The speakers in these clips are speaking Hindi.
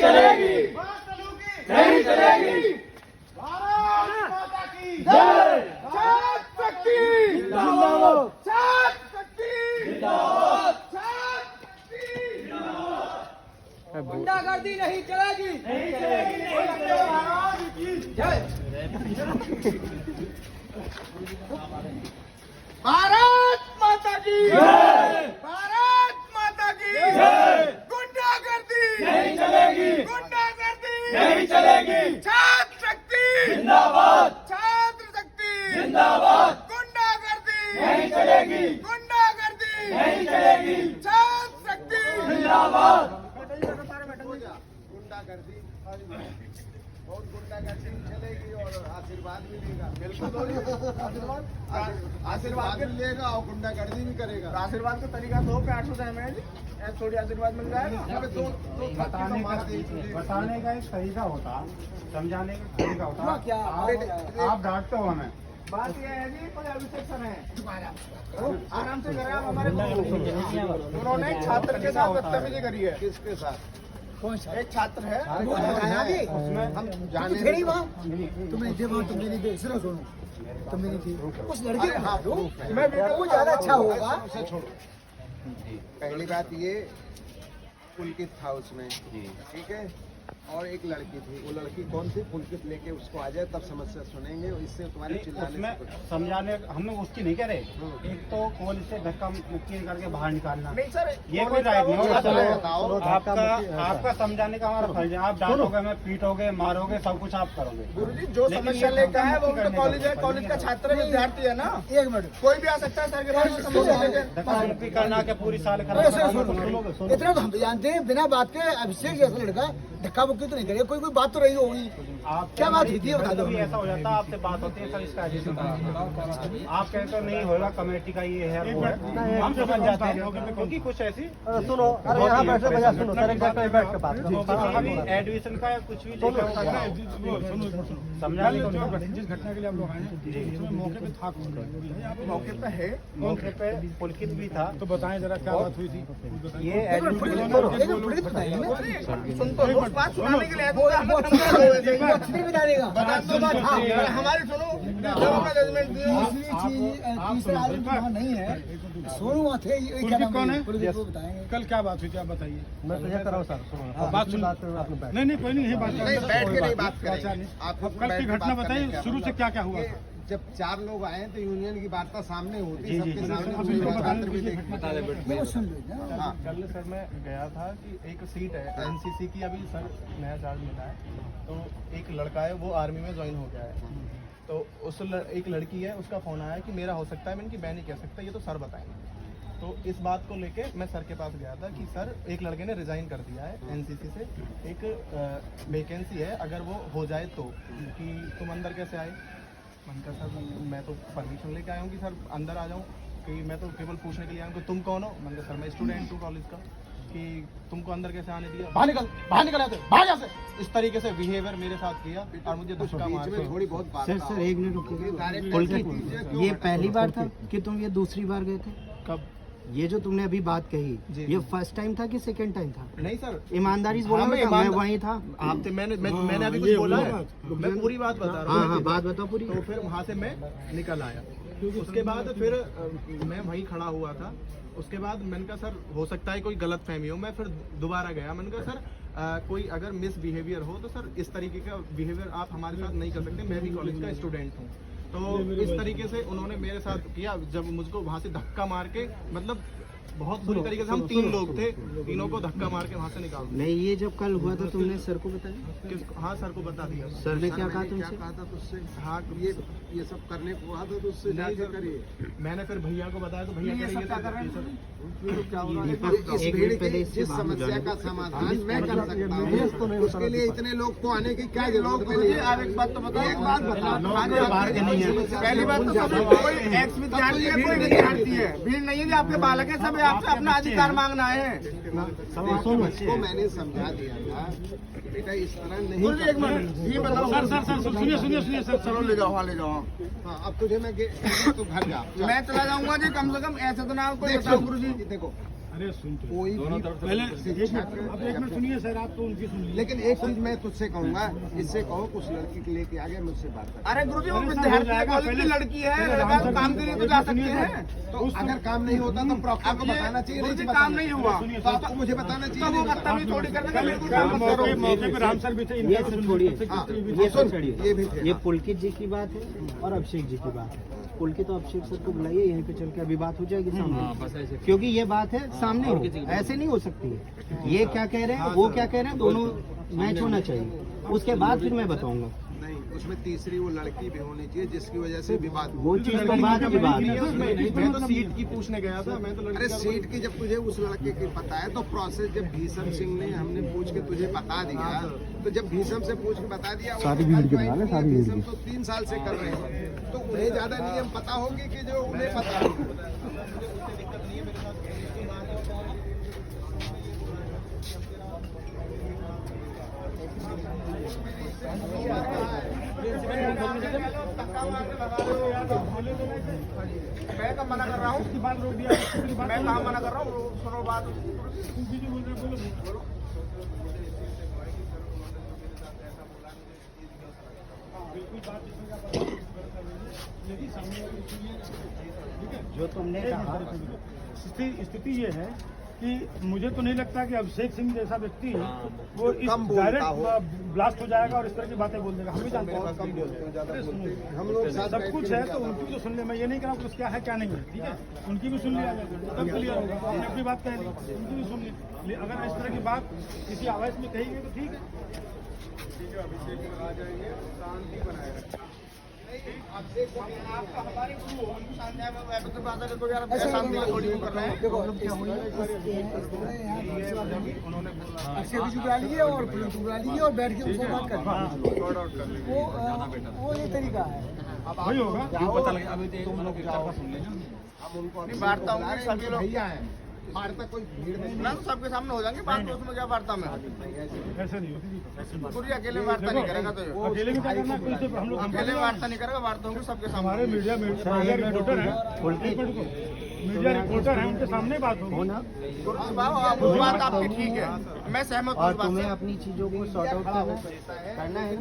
चलेगी, नहीं चलेगी। भारत माता की जय। छात्र शक्ति जिंदाबाद। छात्र शक्ति जिंदाबाद। छात्र शक्ति गुंडागर्दी नहीं चलेगी, नहीं चलेगी, नहीं चलेगी। महाराज की जय। भारत माता की जय। भारत माता की जय। गुंडागर्दी नहीं चलेगी, गुंडागर्दी नहीं चलेगी। छात्र शक्ति जिंदाबाद। छात्र शक्ति जिंदाबाद। गुंडागर्दी नहीं चलेगी, गुंडागर्दी नहीं चलेगी। छात्र शक्ति जिंदाबाद। गुंडागर्दी बहुत गुंडागर्दी चलेगी और आशीर्वाद मिलेगा। बिल्कुल आशीर्वाद भी लेगा और गुंडागर्दी भी करेगा। आशीर्वाद का तरीका तो 800 टाइम है जी, थोड़ी आशीर्वाद मिल जाएगा। बताने का एक तरीका होता, समझाने का तरीका होता। क्या आप डांटते हो हमें। बात यह है जी, कोई अभिषेक है आराम से करें आप। हमारे उन्होंने एक छात्र के साथ बदतमीजी करी है। किसके साथ? एक छात्र है उसमें हम जाने तुम्हें देखो, तुम मेरी देख सुनो, तुम मेरी थी उस लड़के को हाँ, दो, मैं वो ज्यादा अच्छा होगा। उसे छोड़ो। पहली बात ये पुलकित था उसमें, ठीक है, और एक लड़की थी। वो लड़की कौन थी? पुलकित लेके उसको आ जाए तब समस्या सुनेंगे। इससे तुम्हारे चिल्लाने उसमें से कुछ समझाने हम लोग उसकी नहीं कह रहे। एक तो कॉलेज से धक्का मुक्की करके बाहर निकालना, नहीं सर, ये कोई राइट नहीं होगा। बताओ। आपका समझाने का हमारा फर्ज है। आप डांटोगे, हमें पीटोगे, मारोगे, सब कुछ आप करोगे। गुरुजी जो लेकिन समस्या ये लेकर है वो धक्का उनका कॉलेज है, कॉलेज का छात्र है, विद्यार्थी है ना। एक मिनट, कोई भी आ सकता है सर के पास समस्या लेकर। धक्का मुक्की करना के पूरी साल इतना तो हम जानते हैं, बिना बात के अभिषेक जैसा लड़का धक्का मुक्की तो नहीं करेगा। कोई बात तो रही होगी। क्या बात हुई थी बता दो। ऐसा हो जाता है, आपसे बात होती है सर, इसका एडिशन आप कहते हो नहीं होगा, कमेटी का ये है वो है, हम समझ जाते हैं क्योंकि कुछ ऐसी सुनो, अरे यहाँ बैठो भैया, सुनो सर, एक जगह बैठ के बात करो। अभी एडमिशन का कुछ भी लिखा होता है, समझा ली जिस घटना के लिए हम लोग आए हैं उसमें मौके पे था कौन? मौके पे है, मौके पे पुलकित भी था। तो बताएं जरा क्या बात हुई थी। ये सुन तो लो, बात सुनाने के लिए आया था। बता दो बात। हाँ, हमारी सुनो, जब अपना जजमेंट दियो। तीसरा आदमी वहाँ नहीं है, सोनू वहाँ थे। ये क्या नाम कौन है? पुलिस को बताएंगे। कल क्या बात हुई, क्या बताइए। मैं तो यह कराऊँ सर, बात सुन। नहीं कोई नहीं, यही बात नहीं, बैठ के नहीं बात करेंगे। आप कल की घटना बताइए, शुरू से क्या क्या हुआ। जब 4 लोग आए तो यूनियन की वार्ता सामने होती, जी, सबके सामने जी, पूरी जी, छात्र भी देख। वो सुन लो ना। हाँ, कल सर मैं गया था कि एक सीट है एनसीसी की, अभी सर नया चार्ज मिला है, तो एक लड़का है वो आर्मी में ज्वाइन हो गया है। तो एक लड़की है, उसका फ़ोन आया कि मेरा हो सकता है। मैंने कि मैं नहीं कह सकता, ये तो सर बताएंगे। तो इस बात को लेके मैं सर के पास गया था कि सर एक लड़के ने रिज़ाइन कर दिया है एनसीसी से, एक वैकेंसी है, अगर वो हो जाए तो कि तुम अंदर कैसे आए। मैंने कहा सर मैं तो परमिशन लेके आया हूँ कि सर अंदर आ जाऊँ, कि मैं तो केवल पूछने के लिए आया हूँ कि तुम कौन हो। मैंने कहा सर मैं स्टूडेंट हूँ कॉलेज का, कि तुमको अंदर कैसे आने दिया। बाहर निकल आते, बाहर यहाँ से। इस तरीके से बिहेवियर मेरे साथ किया और मुझे धक्का मार बीच में थोड़ी बहुत बात। सर एक मिनट रुकिए। ये पहली बार था कि तुम ये दूसरी बार गए थे? कब? ये जो तुमने अभी बात कही, जी, ये जी। फर्स्ट टाइम था कि सेकंड टाइम था? नहीं सर, ईमानदारी से बोला, हाँ, मैं वहीं था। आप थे, मैंने अभी कुछ बोला है, मैं पूरी बात बता रहा हूँ। हाँ, बात बताओ पूरी। तो फिर वहाँ से मैं निकल आया। उसके बाद फिर मैं वहीं खड़ा हुआ था। उसके बाद मैंने कहा सर हो सकता है कोई गलत फहमी हो। मैं फिर दोबारा गया, मैंने कहा सर कोई अगर मिस बिहेवियर हो तो सर इस तरीके का बिहेवियर आप हमारे साथ नहीं कर सकते, मैं भी कॉलेज का स्टूडेंट हूँ। तो इस तरीके से उन्होंने मेरे साथ किया। जब मुझको वहाँ से धक्का मार के, मतलब बहुत बुरी तरीके से, हम 3 लोग थे, तीनों को धक्का मार के वहाँ से निकाल दिया। नहीं, ये जब कल हुआ था तुमने सर को बताया? हाँ सर को बता दिया। सर ने क्या कहा तुमसे? कहा था तुझसे? हाँ, ये सब करने को कहा था तुझसे? नहीं जाके सर, करिए। मैंने फिर भैया को बताया तो भैया कह रहे इस भीड़ की जिस समस्या का समाधान मैं कर सकता हूँ, उसके लिए इतने लोग को आने की क्या जरूरत है? आप एक बात तो बताओ। एक बात बताओ, पहली बात तो सब कोई एक्स विद्यार्थी है, कोई विद्यार्थी है, भीड़ नहीं है कि आपके बालक है, सब आपसे अपना अधिकार मांगना है। उसको मैंने समझा दिया था बेटा, इस तरह नहीं। एक मिनट, ये बताओ सर सुनिए सर, चलो ले जाओ, वहाँ ले जाओ। हाँ, अब तुझे मैं तो घर जा, मैं चला जाऊंगा जी। कम से कम ऐसा तो ना कोई बताओ। गुरु जी देखो, अरे सुन तो कोई भी पहले अब एक मिनट सुनिए सर, आप तो उनकी सुनिए। लेकिन एक चीज मैं तुझसे कहूंगा, इससे कहो कुछ लड़की के लेके आ गया मुझसे बात कर। अरे गुरुजी वो अरे सर, हो विद्यार्थी जाएगा, कॉलेज की पहले- लड़की है, पहले लड़का राम काम सर के लिए की- तो जा सुनिए सकते सर। हैं। तो अगर काम नहीं होता तो प्रॉक्टर को बताना चाहिए, गुरुजी नहीं काम नहीं हुआ सुनिए, तो आपको मुझे बताना तो वो चाहिए। बदतमीजी थोड़ी कर देंगे, बिल्कुल काम मत करो। मौके पे राम सर भी थे, ये इनका सब सुनिए, छोड़िए। सबसे हाँ, किसी भी ये सुन, सब छोड़िए। ये भी थे। ये पुलकित जी की बात है और अभिषेक जी की बात है। पुलकित तो अभिषेक सर को बुलाइए, यहीं पे चल के अभी बात हो जाएगी सामने, क्योंकि ये बात है सामने हो, ऐसे नहीं हो सकती है। ये क्या कह रहे हैं, वो क्या कह रहे हैं, दोनों मैच होना चाहिए, उसके बाद फिर मैं बताऊंगा। नहीं, उसमें तीसरी वो लड़की भी होनी चाहिए जिसकी वजह से विवाद वो चीज तो बात की बात है। मैं तो सीट की पूछने गया था, मैं तो अरे सीट की जब तुझे उस लड़के की पता है तो प्रोसेस, जब भीषम सिंह ने हमने पूछ के तुझे बता दिया, तो जब भीषम से पूछ के बता दिया, भीषम तो 3 साल से कर रहे हैं, तो उन्हें ज्यादा नियम पता होंगे कि जो उन्हें पता है। मैं कब मना कर रहा हूँ, मैं कहाँ मना कर रहा हूँ, सुनो बात। जो तुमने कहा, स्थिति ये है कि मुझे तो नहीं लगता कि अभिषेक सिंह जैसा व्यक्ति वो इस कम बोलता डायरेक्ट ब्लास्ट हो जाएगा और इस तरह की बातें बोल देगा। हम भी जानते हैं अरे सुनो, हम लोग साथ सब कुछ है तो उनकी भी तो सुन ले। मैं ये नहीं कह रहा हूँ कि क्या है क्या नहीं है, ठीक है, उनकी भी सुन लिया जाएगा, तब क्लियर होगा। आपने अपनी बात कह ली, उनकी भी सुन ली। अगर इस तरह की बात किसी आवाज में कही गई तो ठीक है। आपका हमारे गुरु हो, उनको शांति है, मैं तो भाषा का कोई यार शांति में थोड़ी वो कर रहे हैं। देखो अक्षय भी बुला लीजिए और पुलिस बुला लीजिए और बैठ के उनसे बात कर वो ये तरीका है। वही होगा। पता लगे अभी तुम लोग सुन लेना, हम उनको नहीं, वार्ता होंगी, सभी लोग भैया है, वार्ता कोई भीड़ नहीं ना, तो सबके सामने हो जाएंगे बात, तो उसमें क्या वार्ता में ऐसे नहीं होती। गुरुजी अकेले वार्ता नहीं करेगा, तो वो अकेले में क्या करना है, कोई से हम लोग अकेले वार्ता नहीं करेगा, वार्ता होंगी सबके हमारे सामने। मीडिया रिपोर्टर है, मीडिया रिपोर्टर है, उनके सामने बात होगी। ना, गुरुजी बाबू, वो बात आपकी ठीक है, मैं सहमत हूँ और इस बात तुम्हें से। अपनी चीजों को सॉर्ट आउट करना है।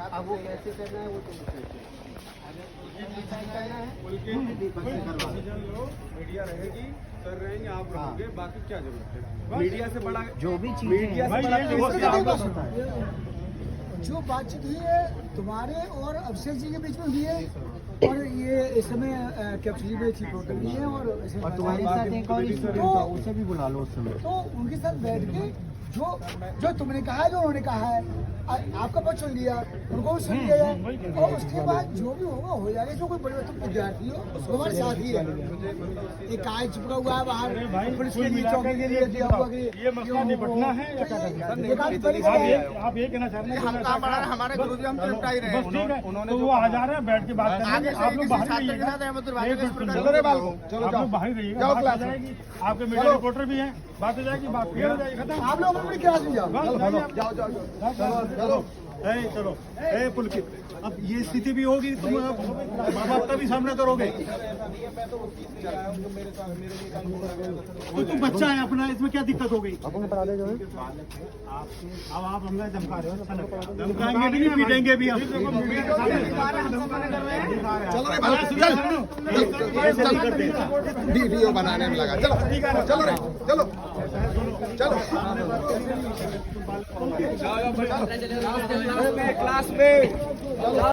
अब वो कैसे करना है वो तुम मीडिया रहेगी, कर रहेंगे, आप रहोगे, बाकी क्या जरूरत है मीडिया से बड़ा। जो भी चीजें हैं, भाई ये जो जो बातचीत हुई है तुम्हारे और अभिषेक जी के बीच में हुई है, और ये इस समय कैप्सूल में चीफ होटल भी है, और तुम्हारे साथ एक और स्टूडेंट था, उसे भी बुला लो उस समय। तो उनके साथ बैठ के जो तुमने कहा है, जो उन्होंने कहा है, आपका पक्ष सुन लिया, उनको भी सुन लिया जाए, और उसके बाद जो भी होगा हो जाएगा। जो कोई परिवर्तन विद्यार्थी हो वो हमारे साथ ही है। एक काज चिपका हुआ है बाहर, पुलिस के लिए, चौकी के लिए दिया हुआ कि ये मसला निपटना है या क्या करना है? आप ये कहना चाह रहे हैं कि हम कहाँ पढ़ा रहे हैं, हमारे गुरुजी हम तो निपटा ही रहे बस हैं। ठीक है, तो वो आ जा रहे हैं, बैठ के बात आगे करेंगे। से आप लोग किसी बाहर छात्र ही के साथ अहमद भाई रहिएगा, का इस प्रकार चलो रे बाबू, चलो आप जाओ लोग बाहर ही रहिएगा, जाओ बात हो क्लास में। जाएगी। आपके मीडिया रिपोर्टर भी हैं, बात हो जाएगी, बात क्लियर हो जाएगी, खत्म। आप लोग अपनी क्लास में जाओ। बस, जाओ जाइए जाओ जाओ चलो चलो पुलकित, अब ये स्थिति भी होगी, तुम माँ बाप का भी सामना करोगे। तो तुम बच्चा है अपना, इसमें क्या दिक्कत हो गई? अब आप हमें धमका रहे हो, धमकाएंगे भी नहीं, पीटेंगे भी हम। चलो रे बाबू, चल वीडियो बनाने में लगा, चलो चलो रे, चलो चलो क्लास में